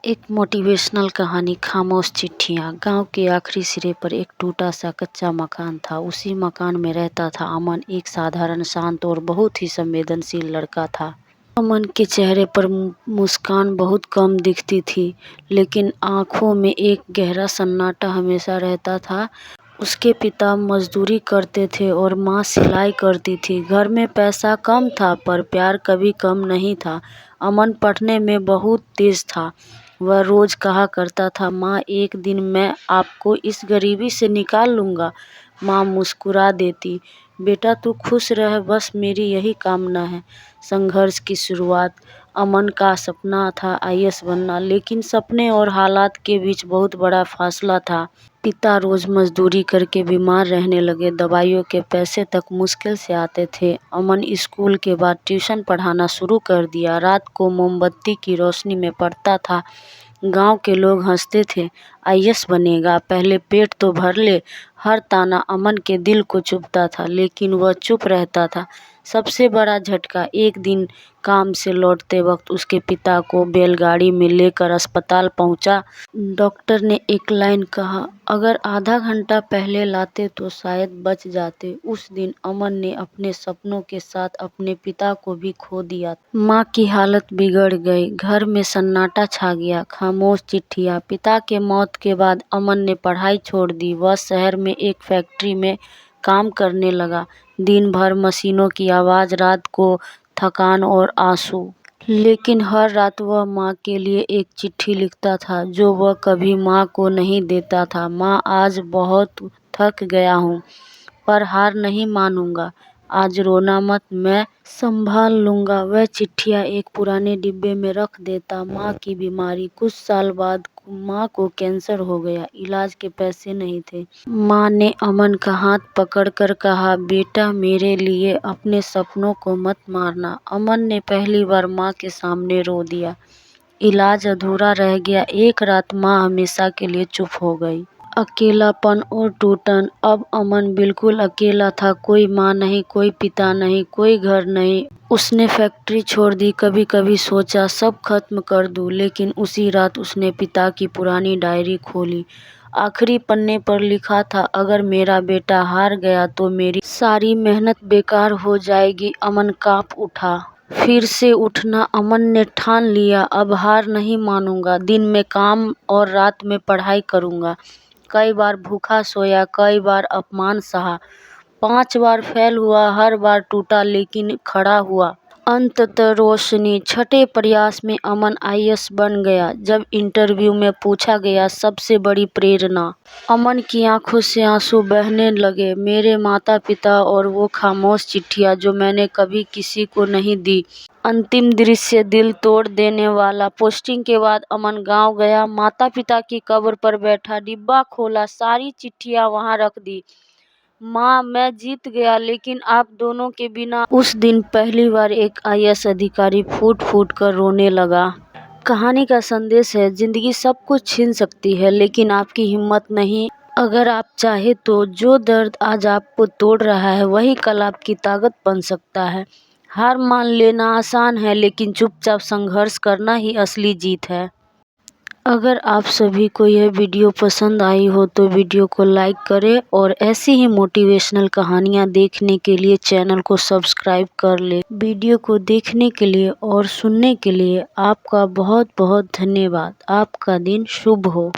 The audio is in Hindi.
एक मोटिवेशनल कहानी खामोश चिट्ठियाँ। गांव के आखिरी सिरे पर एक टूटा सा कच्चा मकान था। उसी मकान में रहता था अमन। एक साधारण, शांत और बहुत ही संवेदनशील लड़का था। अमन के चेहरे पर मुस्कान बहुत कम दिखती थी, लेकिन आंखों में एक गहरा सन्नाटा हमेशा रहता था। उसके पिता मजदूरी करते थे और माँ सिलाई करती थी। घर में पैसा कम था, पर प्यार कभी कम नहीं था। अमन पढ़ने में बहुत तेज था। वह रोज कहा करता था, माँ एक दिन मैं आपको इस गरीबी से निकाल लूँगा। माँ मुस्कुरा देती, बेटा तू खुश रह, बस मेरी यही कामना है। संघर्ष की शुरुआत। अमन का सपना था आईएएस बनना, लेकिन सपने और हालात के बीच बहुत बड़ा फासला था। पिता रोज मजदूरी करके बीमार रहने लगे। दवाइयों के पैसे तक मुश्किल से आते थे। अमन स्कूल के बाद ट्यूशन पढ़ाना शुरू कर दिया। रात को मोमबत्ती की रोशनी में पढ़ता था। गांव के लोग हंसते थे, आईएएस बनेगा, पहले पेट तो भर ले। हर ताना अमन के दिल को चुभता था, लेकिन वह चुप रहता था। सबसे बड़ा झटका, एक दिन काम से लौटते वक्त उसके पिता को बैलगाड़ी में लेकर अस्पताल पहुंचा। डॉक्टर ने एक लाइन कहा, अगर आधा घंटा पहले लाते तो शायद बच जाते। उस दिन अमन ने अपने सपनों के साथ अपने पिता को भी खो दिया। माँ की हालत बिगड़ गई। घर में सन्नाटा छा गया। खामोश चिट्ठियाँ। पिता के मौत के बाद अमन ने पढ़ाई छोड़ दी। वह शहर में एक फैक्ट्री में काम करने लगा। दिन भर मशीनों की आवाज़, रात को थकान और आंसू। लेकिन हर रात वह माँ के लिए एक चिट्ठी लिखता था, जो वह कभी माँ को नहीं देता था। माँ, आज बहुत थक गया हूँ, पर हार नहीं मानूंगा। आज रोना मत, मैं संभाल लूंगा। वह चिट्ठियाँ एक पुराने डिब्बे में रख देता। माँ की बीमारी। कुछ साल बाद माँ को कैंसर हो गया। इलाज के पैसे नहीं थे। माँ ने अमन का हाथ पकड़कर कहा, बेटा मेरे लिए अपने सपनों को मत मारना। अमन ने पहली बार माँ के सामने रो दिया। इलाज अधूरा रह गया। एक रात माँ हमेशा के लिए चुप हो गई। अकेलापन और टूटन। अब अमन बिल्कुल अकेला था। कोई माँ नहीं, कोई पिता नहीं, कोई घर नहीं। उसने फैक्ट्री छोड़ दी। कभी कभी सोचा सब खत्म कर दूं, लेकिन उसी रात उसने पिता की पुरानी डायरी खोली। आखिरी पन्ने पर लिखा था, अगर मेरा बेटा हार गया तो मेरी सारी मेहनत बेकार हो जाएगी। अमन कांप उठा। फिर से उठना। अमन ने ठान लिया, अब हार नहीं मानूंगा। दिन में काम और रात में पढ़ाई करूंगा। कई बार भूखा सोया, कई बार अपमान सहा, 5 बार फेल हुआ, हर बार टूटा लेकिन खड़ा हुआ। अंततः रोशनी। छठे प्रयास में अमन आईएएस बन गया। जब इंटरव्यू में पूछा गया, सबसे बड़ी प्रेरणा। अमन की आंखों से आंसू बहने लगे। मेरे माता पिता और वो खामोश चिट्ठियाँ जो मैंने कभी किसी को नहीं दी। अंतिम दृश्य दिल तोड़ देने वाला। पोस्टिंग के बाद अमन गांव गया। माता पिता की कब्र पर बैठा, डिब्बा खोला, सारी चिट्ठियां वहां रख दी। माँ, मैं जीत गया, लेकिन आप दोनों के बिना। उस दिन पहली बार एक आईएएस अधिकारी फूट फूट कर रोने लगा। कहानी का संदेश है, जिंदगी सब कुछ छीन सकती है, लेकिन आपकी हिम्मत नहीं। अगर आप चाहे तो जो दर्द आज आपको तोड़ रहा है, वही कल आपकी ताकत बन सकता है। हार मान लेना आसान है, लेकिन चुपचाप संघर्ष करना ही असली जीत है। अगर आप सभी को यह वीडियो पसंद आई हो तो वीडियो को लाइक करें और ऐसी ही मोटिवेशनल कहानियाँ देखने के लिए चैनल को सब्सक्राइब कर लें। वीडियो को देखने के लिए और सुनने के लिए आपका बहुत बहुत धन्यवाद। आपका दिन शुभ हो।